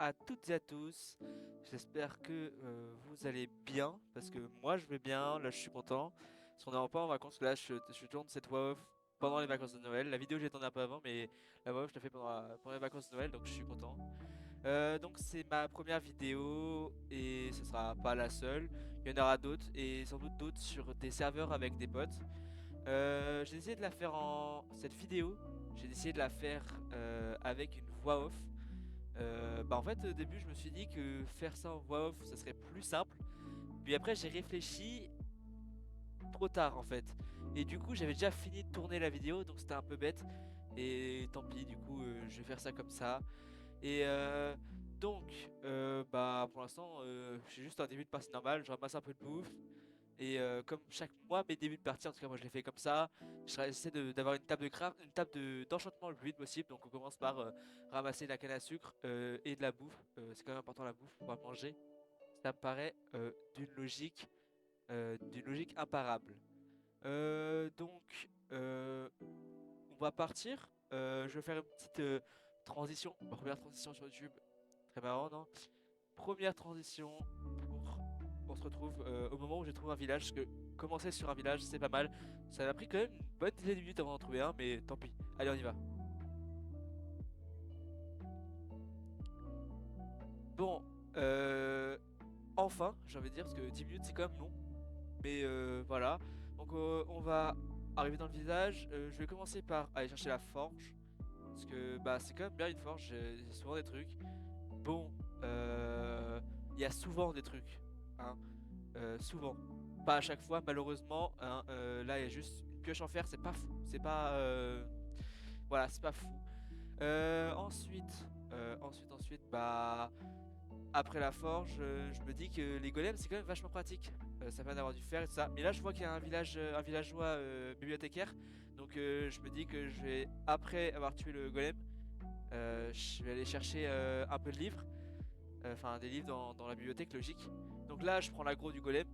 à toutes et à tous. J'espère que vous allez bien, parce que moi je vais bien, là je suis content. Parce qu'on est pas en vacances, là je tourne cette voix off pendant les vacances de Noël. La vidéo j'ai tourné un peu avant, mais la voix off je l'ai fait pendant les vacances de Noël, donc je suis content. Donc c'est ma première vidéo et ce sera pas la seule. Il y en aura d'autres et sans doute d'autres sur des serveurs avec des potes. J'ai essayé de la faire cette vidéo, j'ai essayé de la faire avec une voix off. En fait au début je me suis dit que faire ça en voix off ça serait plus simple. Puis après j'ai réfléchi trop tard en fait. Et du coup j'avais déjà fini de tourner la vidéo donc c'était un peu bête. Et tant pis du coup je vais faire ça comme ça. Et pour l'instant j'ai juste un début de partie normal, je ramasse un peu de bouffe. Et comme chaque mois mes débuts de partie, en tout cas moi je l'ai fait comme ça, j'essaie d'avoir une table de craft, une table d'enchantement le plus vite possible. Donc on commence par ramasser la canne à sucre et de la bouffe. C'est quand même important la bouffe pour pouvoir manger. Ça me paraît d'une logique imparable. On va partir. Je vais faire une petite transition, ma première transition sur YouTube. Très marrant, non? Première transition pour... On se retrouve au moment où j'ai trouvé un village, parce que commencer sur un village, c'est pas mal. Ça m'a pris quand même une bonne dizaine de minutes avant d'en trouver un, mais tant pis. Allez, on y va. Bon, euh, enfin, j'ai envie de dire, parce que 10 minutes, c'est quand même long. Mais voilà. Donc, on va arriver dans le village. Je vais commencer par aller chercher la forge. Parce que bah, c'est quand même bien une forge, il y a souvent des trucs. Bon, euh, il y a souvent des trucs. Hein. Souvent. Pas à chaque fois, malheureusement. Hein, là, il y a juste une pioche en fer, c'est pas fou. C'est pas. Voilà, c'est pas fou. Ensuite, bah. Après la forge, je me dis que les golems, c'est quand même vachement pratique. Ça permet d'avoir du fer et tout ça. Mais là, je vois qu'il y a un villageois bibliothécaire. Donc, je me dis que je vais, après avoir tué le golem, je vais aller chercher un peu de livres. Enfin des livres dans la bibliothèque, logique. Donc là je prends l'aggro du golem.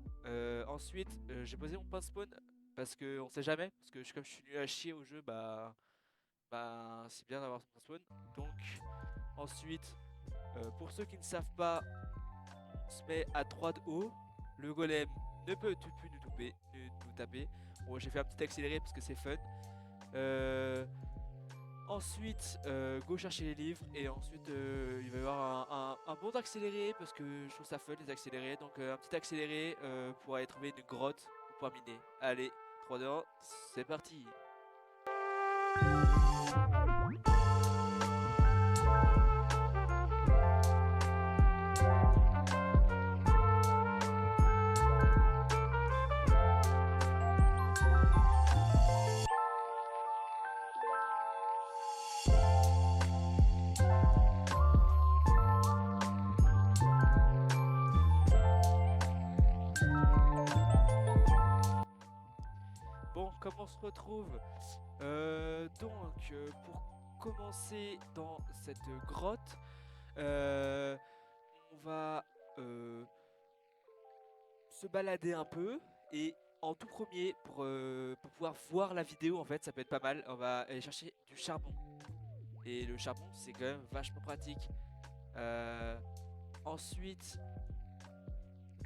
Ensuite j'ai posé mon point spawn parce que on sait jamais, parce que comme je suis nul à chier au jeu, bah c'est bien d'avoir son point spawn. Donc ensuite pour ceux qui ne savent pas, on se met à 3 de haut. Le golem ne peut plus nous taper. Bon, j'ai fait un petit accéléré parce que c'est fun. Euh, Ensuite, go chercher les livres et ensuite il va y avoir un bon accéléré parce que je trouve ça fun les accélérés. Donc un petit accéléré pour aller trouver une grotte pour pouvoir miner. Allez, 3, 2, 1, c'est parti. Bon, comment on se retrouve pour commencer dans cette grotte, euh, on va euh, se balader un peu et en tout premier pour pouvoir voir la vidéo en fait ça peut être pas mal, on va aller chercher du charbon et le charbon c'est quand même vachement pratique. Euh, Ensuite,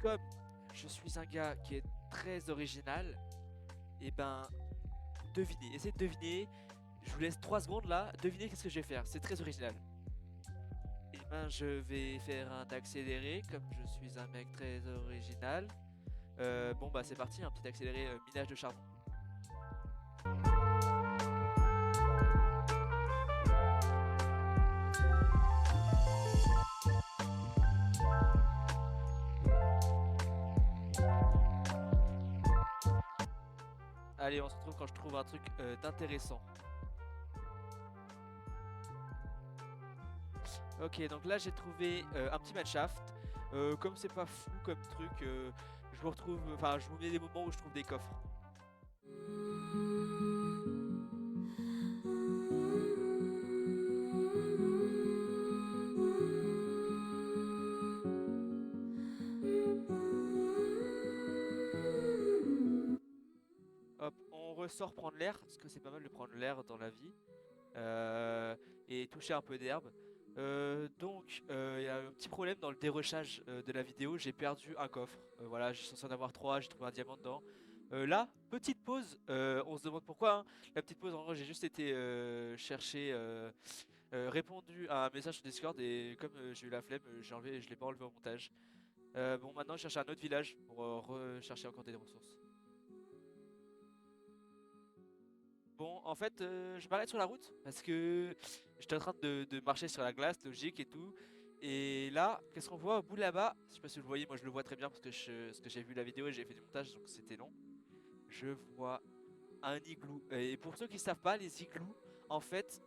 comme je suis un gars qui est très original, et ben devinez, essayez de deviner, je vous laisse 3 secondes là, devinez qu'est-ce que je vais faire, c'est très original. Et ben je vais faire un accéléré comme je suis un mec très original. Bon bah c'est parti, un petit accéléré minage de charbon. Allez, on se retrouve quand je trouve un truc d'intéressant. Ok, donc là j'ai trouvé un petit matchshaft. Comme c'est pas fou comme truc, je vous retrouve, enfin je vous mets des moments où je trouve des coffres. Hop, on ressort prendre l'air, parce que c'est pas mal de prendre l'air dans la vie. Et toucher un peu d'herbe. Donc, il y a un petit problème dans le dérochage de la vidéo. J'ai perdu un coffre. Voilà, je suis censé en avoir trois. J'ai trouvé un diamant dedans. Là, petite pause. On se demande pourquoi, hein. La petite pause, en vrai, j'ai juste été chercher, répondu à un message sur Discord et comme j'ai eu la flemme, j'ai enlevé, je l'ai pas enlevé au montage. Bon, maintenant, je cherche un autre village pour rechercher encore des ressources. Bon, en fait, je m'arrête sur la route parce que j'étais en train de marcher sur la glace, logique et tout. Et là, qu'est-ce qu'on voit au bout là-bas? Je sais pas si vous le voyez, moi je le vois très bien parce que j'ai vu la vidéo et j'ai fait du montage donc c'était long. Je vois un igloo. Et pour ceux qui savent pas, les igloos, en fait,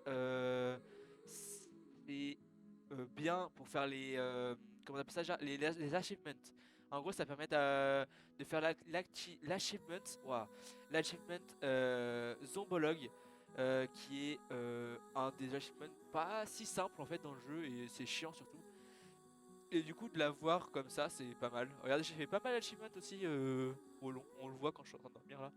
c'est bien pour faire les, comment on appelle ça déjà, les achievements. En gros, ça permet de faire l'achievement, ouah, l'achievement zombologue, qui est un des achievements pas si simple en fait dans le jeu et c'est chiant surtout. Et du coup, de la voir comme ça, c'est pas mal. Regardez, j'ai fait pas mal d'achievements aussi au long. On le voit quand je suis en train de dormir là.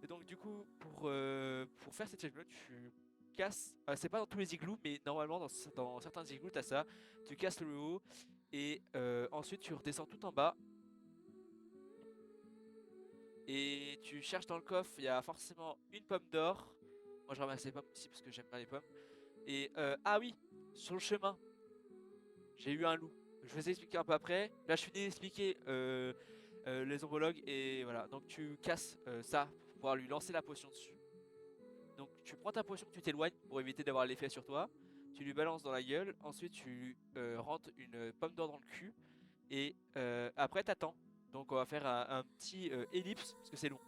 Et donc du coup, pour faire cette achievement, tu casses, c'est pas dans tous les igloos, mais normalement dans certains igloos, t'as ça. Tu casses le haut et ensuite tu redescends tout en bas et tu cherches dans le coffre, il y a forcément une pomme d'or. Moi je ramasse les pommes ici parce que j'aime bien les pommes. Et ah oui, sur le chemin, j'ai eu un loup. Je vais vous expliquer un peu après. Là je finis d'expliquer les ombologues et voilà. Donc tu casses ça pour pouvoir lui lancer la potion dessus. Donc tu prends ta potion, tu t'éloignes pour éviter d'avoir l'effet sur toi. Tu lui balances dans la gueule. Ensuite tu rentres une pomme d'or dans le cul. Et après t'attends. Donc on va faire un petit ellipse parce que c'est long.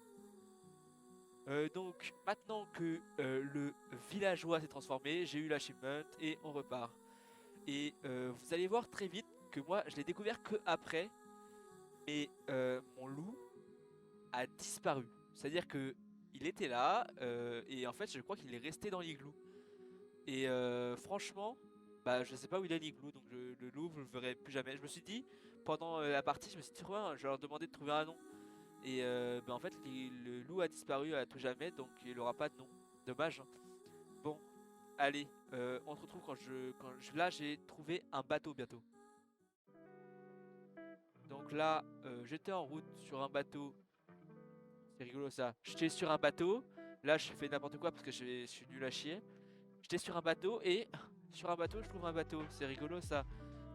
Donc maintenant que le villageois s'est transformé, j'ai eu l'achievement et on repart. Et vous allez voir très vite que moi je l'ai découvert que après. Et mon loup a disparu. C'est-à-dire que il était là et en fait je crois qu'il est resté dans l'igloo. Et franchement, bah je sais pas où il est l'igloo, donc le loup je le verrai plus jamais. Je me suis dit pendant la partie, je me suis dit ouais, je vais leur demander de trouver un nom. Et bah, en fait le loup a disparu à tout jamais, donc il aura pas de nom. Dommage, hein. Bon, allez, on se retrouve là j'ai trouvé un bateau bientôt. Donc là j'étais en route sur un bateau. C'est rigolo ça. J'étais sur un bateau. Là, je fais n'importe quoi parce que je suis nul à chier. J'étais sur un bateau et sur un bateau, je trouve un bateau. C'est rigolo ça.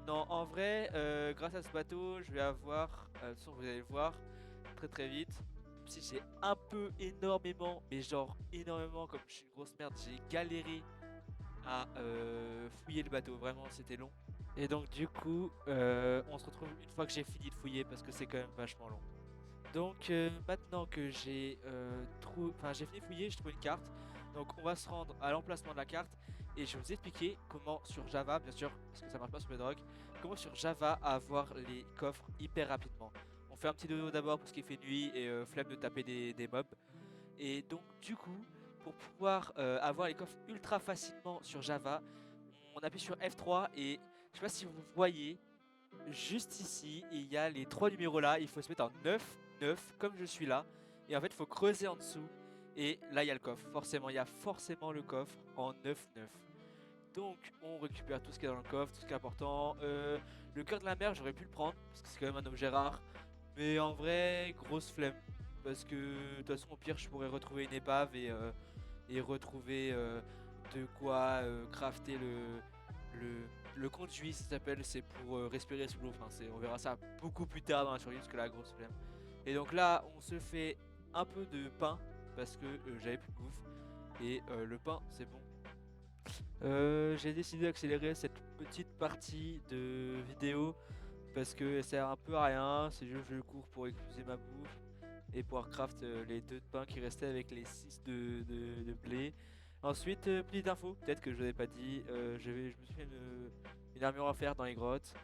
Non, en vrai, grâce à ce bateau, je vais avoir. De toute façon, vous allez le voir très très vite. Si j'ai un peu énormément, mais genre énormément, comme je suis une grosse merde, j'ai galéré à fouiller le bateau. Vraiment, c'était long. Et donc, du coup, on se retrouve une fois que j'ai fini de fouiller parce que c'est quand même vachement long. Donc maintenant que j'ai fini de fouiller, j'ai trouvé une carte. Donc on va se rendre à l'emplacement de la carte et je vais vous expliquer comment sur Java, bien sûr, parce que ça marche pas sur Bedrock, comment sur Java avoir les coffres hyper rapidement. On fait un petit dodo d'abord parce qu'il fait nuit et flemme de taper des mobs. Et donc du coup, pour pouvoir avoir les coffres ultra facilement sur Java, on appuie sur F3 et je sais pas si vous voyez, juste ici, il y a les trois numéros là. Il faut se mettre en 9, 9, comme je suis là. Et en fait, il faut creuser en dessous. Et là, il y a le coffre. Forcément, il y a forcément le coffre en 9, 9. Donc, on récupère tout ce qui est dans le coffre, tout ce qui est important. Le cœur de la mer, j'aurais pu le prendre, parce que c'est quand même un objet rare. Mais en vrai, grosse flemme. Parce que de toute façon, au pire, je pourrais retrouver une épave et retrouver de quoi crafter le conduit, ça s'appelle, c'est pour respirer sous l'eau. Enfin, on verra ça beaucoup plus tard dans la survie parce que la grosse flemme. Et donc là, on se fait un peu de pain parce que j'avais plus de bouffe. Et le pain, c'est bon. J'ai décidé d'accélérer cette petite partie de vidéo parce que ça sert un peu à rien. C'est juste que je cours pour épuiser ma bouffe et pouvoir craft les deux de pain qui restaient avec les 6 de blé. Ensuite, petite info, peut-être que je vous ai pas dit, je me suis fait une armure à fer dans les grottes.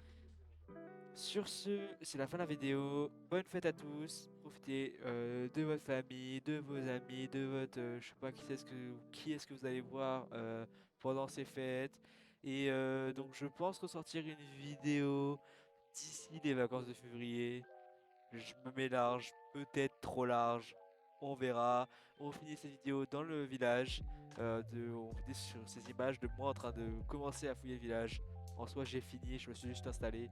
Sur ce, c'est la fin de la vidéo. Bonne fête à tous. Profitez de votre famille, de vos amis, de votre, je sais pas qui est-ce que vous allez voir pendant ces fêtes. Et donc je pense ressortir une vidéo d'ici les vacances de février. Je me mets large, peut-être trop large. on verra. On finit cette vidéo dans le village. On finit sur ces images de moi en train de commencer à fouiller le village. En soi, j'ai fini, je me suis juste installé.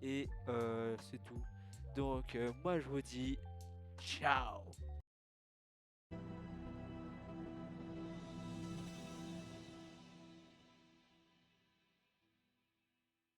Et c'est tout. Donc, moi, je vous dis ciao!